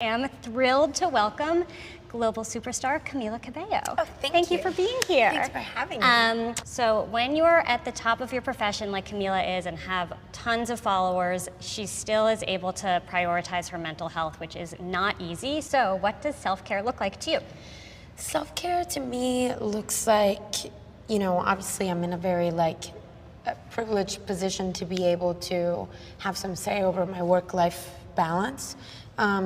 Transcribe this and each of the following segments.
I'm thrilled to welcome global superstar Camila Cabello. Oh, thank you for being here. Thanks for having me. So when you're at the top of your profession like Camila is and have tons of followers, she still is able to prioritize her mental health, which is not easy. So what does self-care look like to you? Self-care to me looks like, obviously I'm in a very privileged position to be able to have some say over my work-life balance.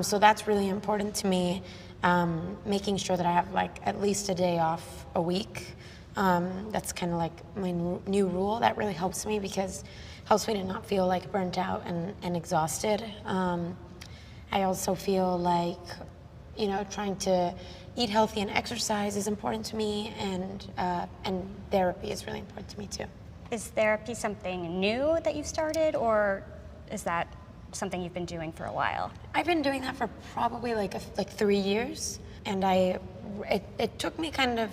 So that's really important to me, making sure that I have at least a day off a week. That's kind of like my new rule. That really helps me because it helps me to not feel burnt out and exhausted. I also feel like, trying to eat healthy and exercise is important to me, and therapy is really important to me too. Is therapy something new that you started, or is that something you've been doing for a while? I've been doing that for probably 3 years, and it took me kind of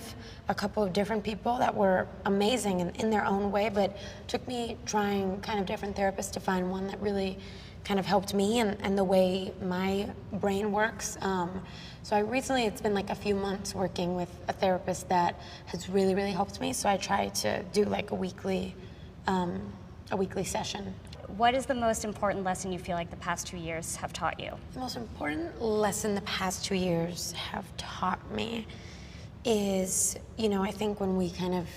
a couple of different people that were amazing in their own way, but took me trying kind of different therapists to find one that really kind of helped me and the way my brain works. So it's been a few months working with a therapist that has really, really helped me. So I try to do a weekly session. What is the most important lesson you feel like the past 2 years have taught you? The most important lesson the past 2 years have taught me is, I think when we kind of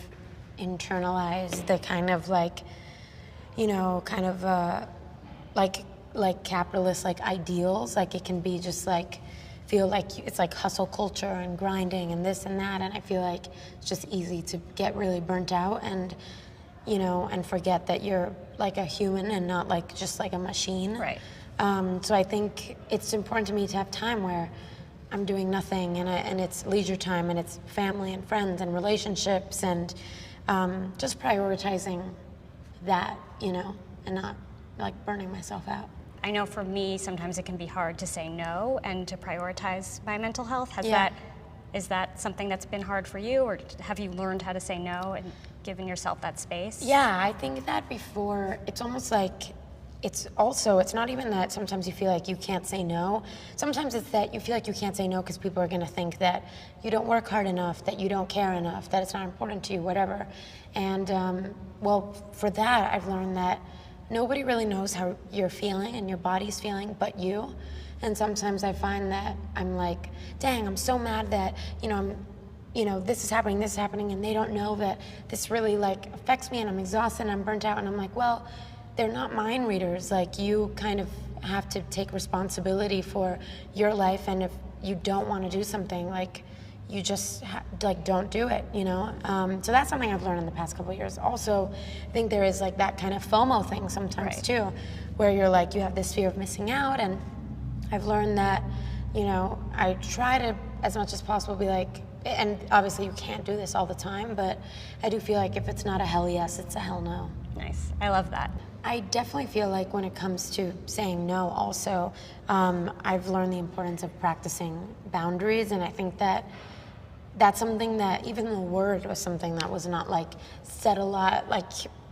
internalize the kind of capitalist ideals, it can be just feel like it's hustle culture and grinding and this and that, and I feel like it's just easy to get really burnt out and forget that you're a human and not just a machine. Right. So I think it's important to me to have time where I'm doing nothing and it's leisure time and it's family and friends and relationships and just prioritizing that, and not burning myself out. I know for me, sometimes it can be hard to say no and to prioritize my mental health. Is that something that's been hard for you, or have you learned how to say no and given yourself that space? Yeah, I think that before, it's almost it's not even that sometimes you feel like you can't say no. Sometimes it's that you feel like you can't say no because people are gonna think that you don't work hard enough, that you don't care enough, that it's not important to you, whatever. And for that, I've learned that nobody really knows how you're feeling and your body's feeling but you. And sometimes I find that I'm dang, I'm so mad that, this is happening, and they don't know that this really affects me and I'm exhausted and I'm burnt out. And I'm well, they're not mind readers. You kind of have to take responsibility for your life, and if you don't want to do something, you just don't do it, So that's something I've learned in the past couple of years. Also, I think there is that kind of FOMO thing sometimes too, where you're you have this fear of missing out, and I've learned that, I try to, as much as possible, be and obviously you can't do this all the time, but I do feel if it's not a hell yes, it's a hell no. Nice, I love that. I definitely feel when it comes to saying no also, I've learned the importance of practicing boundaries, and I think that that's something that even the word was something that was not said a lot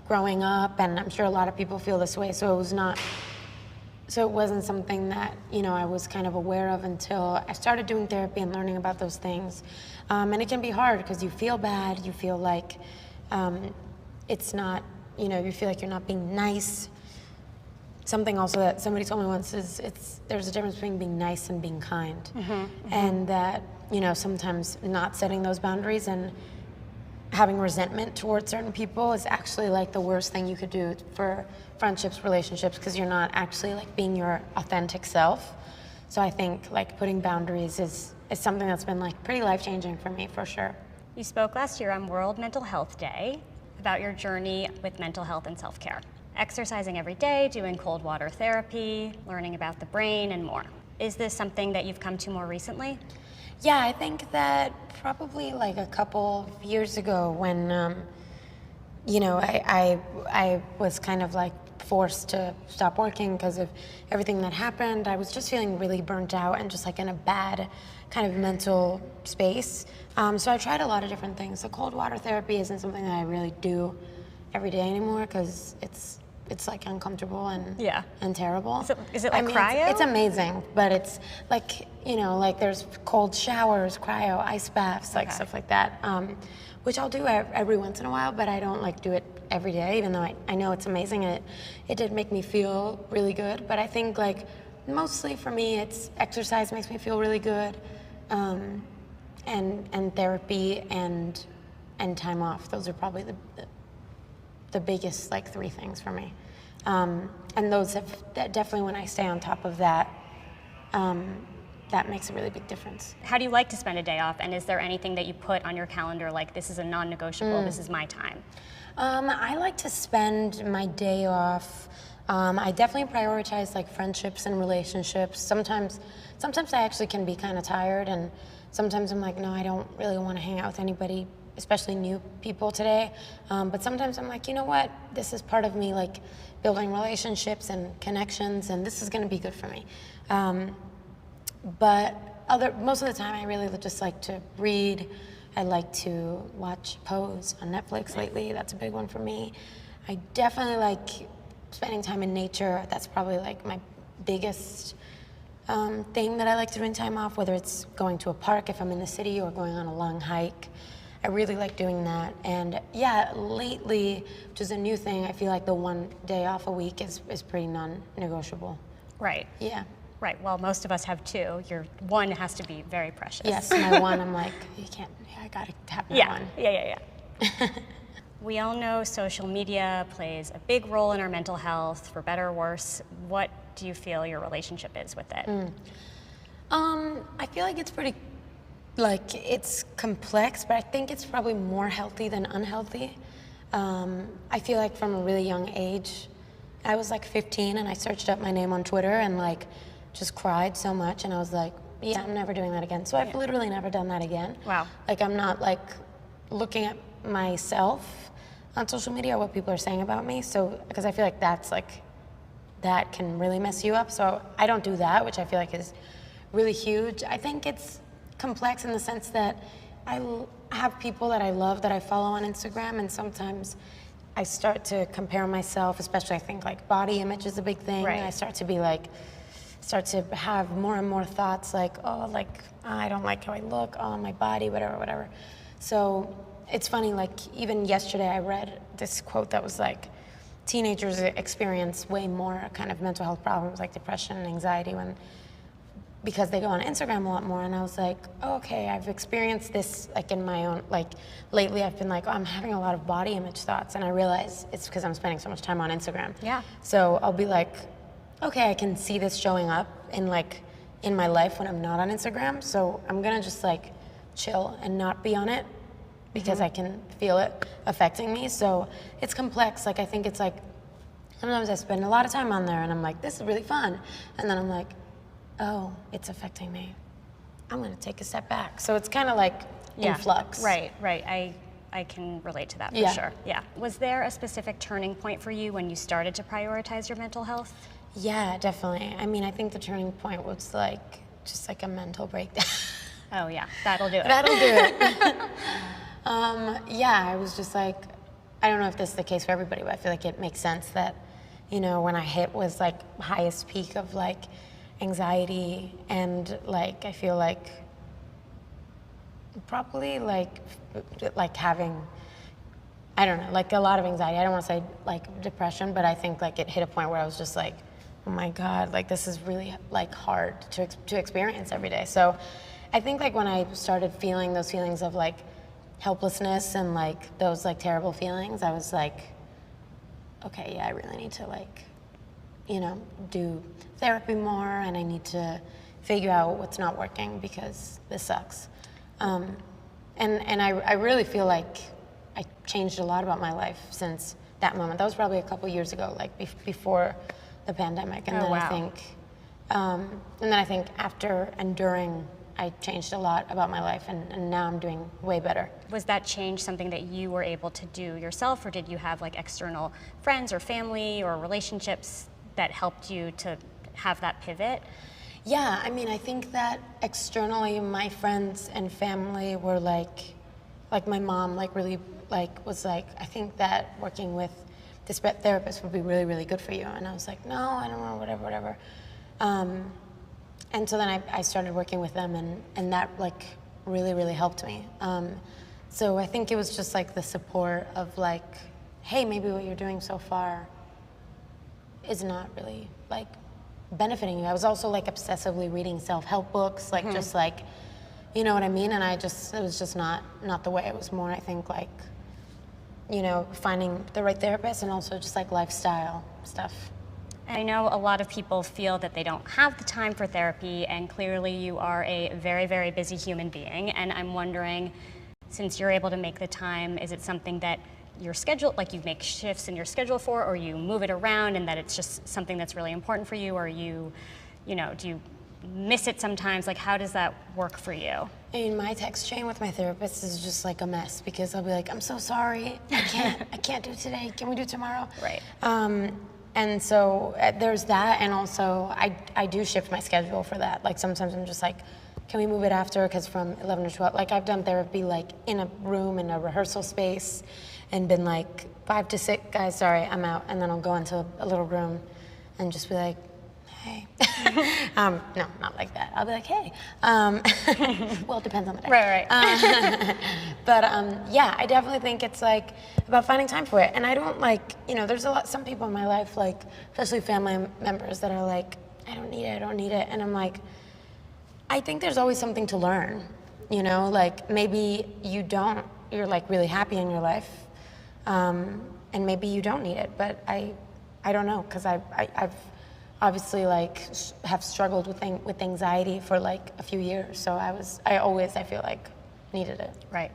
growing up, and I'm sure a lot of people feel this way, so it wasn't something that, I was kind of aware of until I started doing therapy and learning about those things. And it can be hard because you feel bad, you feel it's not, you feel you're not being nice. Something also that somebody told me once is there's a difference between being nice and being kind. Mm-hmm, mm-hmm. And that, sometimes not setting those boundaries and having resentment towards certain people is actually the worst thing you could do for friendships, relationships, because you're not actually being your authentic self. So I think putting boundaries is something that's been pretty life-changing for me, for sure. You spoke last year on World Mental Health Day about your journey with mental health and self-care. Exercising every day, doing cold water therapy, learning about the brain, and more. Is this something that you've come to more recently? Yeah, I think that probably a couple of years ago when, I was kind of forced to stop working because of everything that happened. I was just feeling really burnt out and just in a bad kind of mental space. So I tried a lot of different things. The cold water therapy isn't something that I really do every day anymore because it's it's like uncomfortable and Yeah. and terrible. Is it like cryo? It's amazing, but it's like, you know, like there's cold showers, cryo, ice baths, like Okay. stuff like that, which I'll do every once in a while, but I don't like do it every day, even though I know it's amazing and it did make me feel really good. But I think like mostly for me, it's exercise makes me feel really good, and therapy and time off. Those are probably the biggest like 3 things for me. And those definitely, when I stay on top of that, that makes a really big difference. How do you like to spend a day off? And is there anything that you put on your calendar, like this is a non-negotiable, this is my time? I like to spend my day off. I definitely prioritize like friendships and relationships. Sometimes I actually can be kind of tired, and sometimes I'm like, no, I don't really want to hang out with anybody, especially new people today. But sometimes I'm like, you know what? This is part of me, like building relationships and connections, and this is going to be good for me. But most of the time, I really just like to read. I like to watch Pose on Netflix lately. That's a big one for me. I definitely like spending time in nature. That's probably like my biggest thing that I like to do in time off, whether it's going to a park if I'm in the city or going on a long hike. I really like doing that. And yeah, lately, which is a new thing, I feel like the 1 day off a week is pretty non-negotiable. Right. Yeah. Right. Well, most of us have 2. Your 1 has to be very precious. Yes, my 1, I'm like, you can't, I gotta have my 1. Yeah. We all know social media plays a big role in our mental health, for better or worse. What do you feel your relationship is with it? I feel like it's pretty, like, it's complex, but I think it's probably more healthy than unhealthy. I feel like from a really young age, I was like 15 and I searched up my name on Twitter and like just cried so much, and I was like, yeah, I'm never doing that again. So I've literally never done that again. Wow. Like, I'm not like looking at myself on social media or what people are saying about me. So, because I feel like that's like, that can really mess you up. So I don't do that, which I feel like is really huge. I think it's complex in the sense that I have people that I love that I follow on Instagram, and sometimes I start to compare myself, especially I think like body image is a big thing. Right. I start to have more and more thoughts like, oh, like I don't like how I look, oh, my body, whatever. So it's funny, like even yesterday I read this quote that was like, teenagers experience way more kind of mental health problems like depression and anxiety because they go on Instagram a lot more. And I was like, oh, okay, I've experienced this like in my own, like lately I've been like, oh, I'm having a lot of body image thoughts, and I realize it's because I'm spending so much time on Instagram. Yeah. So I'll be like, okay, I can see this showing up in my life when I'm not on Instagram, so I'm gonna just like chill and not be on it because I can feel it affecting me. So it's complex. Like I think it's like, sometimes I spend a lot of time on there and I'm like, this is really fun. And then I'm like, oh, it's affecting me. I'm gonna take a step back. So it's kind of like in flux. Right. I can relate to that for sure. Yeah. Was there a specific turning point for you when you started to prioritize your mental health? Yeah, definitely. I mean, I think the turning point was like, just like a mental breakdown. Oh yeah, that'll do it. That'll do it. Yeah, I was just like, I don't know if this is the case for everybody, but I feel like it makes sense that, you know, when I hit was like highest peak of like anxiety, and like I feel like probably like having, I don't know, like a lot of anxiety. I don't want to say like depression, but I think like it hit a point where I was just like, oh my God, like this is really like hard to experience every day. So I think like when I started feeling those feelings of like helplessness and like those like terrible feelings, I was like, okay, yeah, I really need to like, you know, do therapy more, and I need to figure out what's not working because this sucks. And I really feel like I changed a lot about my life since that moment. That was probably a couple years ago, like before the pandemic. And then I think after and during, I changed a lot about my life, and now I'm doing way better. Was that change something that you were able to do yourself, or did you have like external friends or family or relationships that helped you to have that pivot? Yeah, I mean, I think that externally, my friends and family were like my mom, like really, like was like, I think that working with this therapist would be really, really good for you. And I was like, no, I don't know, whatever. And so then I started working with them, and that like really, really helped me. So I think it was just like the support of like, hey, maybe what you're doing so far is not really like benefiting you. I was also like obsessively reading self-help books, like just like, you know what I mean? And it was just not the way. It was more, I think, like, you know, finding the right therapist, and also just like lifestyle stuff. I know a lot of people feel that they don't have the time for therapy, and clearly you are a very, very busy human being. And I'm wondering, since you're able to make the time, is it something that your schedule, like you make shifts in your schedule for, or you move it around, and that it's just something that's really important for you, or you know, do you miss it sometimes? Like, how does that work for you? I mean, my text chain with my therapist is just like a mess, because I'll be like, I'm so sorry, I can't do today. Can we do tomorrow? Right. And so there's that, and also I do shift my schedule for that. Like sometimes I'm just like, can we move it after? Because from 11 to 12, like I've done therapy like in a room, in a rehearsal space, and been like 5 to 6, guys, sorry, I'm out. And then I'll go into a little room and just be like, hey. No, not like that. I'll be like, hey. Well, it depends on the day. Right. But yeah, I definitely think it's like about finding time for it. And I don't like, you know, there's some people in my life, like especially family members, that are like, I don't need it. And I'm like, I think there's always something to learn, you know, like maybe you're like really happy in your life, and maybe you don't need it, but I don't know, because I've obviously like have struggled with anxiety for like a few years, so I feel like needed it. Right.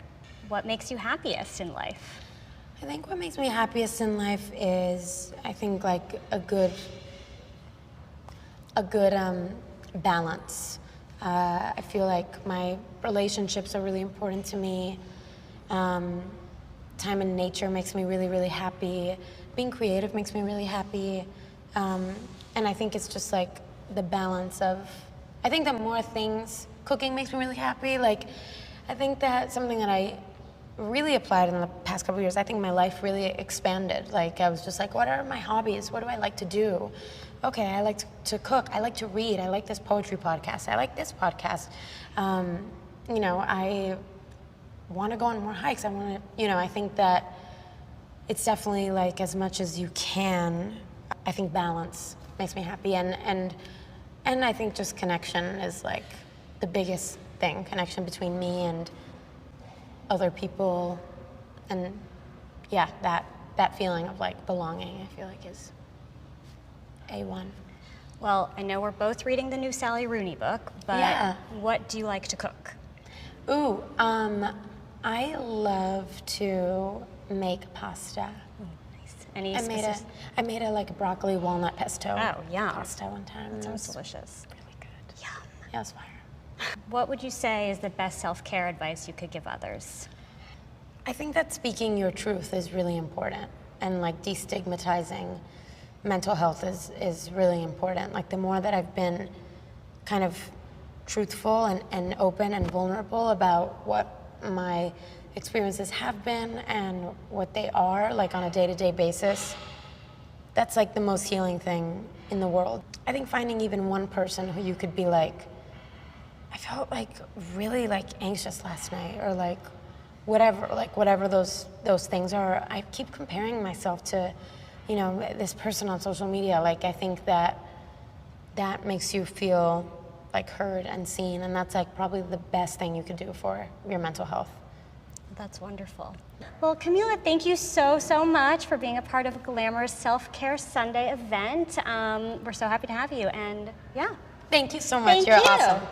What makes you happiest in life? I think what makes me happiest in life is, I think, like a good balance. I feel like my relationships are really important to me. Time in nature makes me really, really happy. Being creative makes me really happy. And I think it's just like the balance of, I think that more things, cooking makes me really happy. Like, I think that's something that I really applied in the past couple of years. I think my life really expanded. Like, I was just like, what are my hobbies? What do I like to do? Okay, I like to cook. I like to read. I like this poetry podcast. I like this podcast. You know, I want to go on more hikes. I want to, you know, I think that it's definitely like, as much as you can, I think balance makes me happy. And I think just connection is like the biggest thing, connection between me and other people. And yeah, that feeling of like belonging, I feel like is A1. Well, I know we're both reading the new Sally Rooney book, but yeah. What do you like to cook? Ooh, I love to make pasta. Any I made a like broccoli walnut pesto yum. pasta one time. That sounds delicious. Really good. Yum. Yeah, it was fire. What would you say is the best self-care advice you could give others? I think that speaking your truth is really important, and like destigmatizing mental health is really important. Like, the more that I've been kind of truthful and open and vulnerable about what my experiences have been and what they are, like on a day-to-day basis, that's like the most healing thing in the world. I think finding even one person who you could be like, I felt like really like anxious last night, or like whatever those things are. I keep comparing myself to, you know, this person on social media. Like, I think that makes you feel like heard and seen, and that's like probably the best thing you could do for your mental health. That's wonderful. Well, Camila, thank you so much for being a part of a glamorous Self-Care Sunday event. We're so happy to have you, and yeah. Thank you so much. Thank You're you. awesome.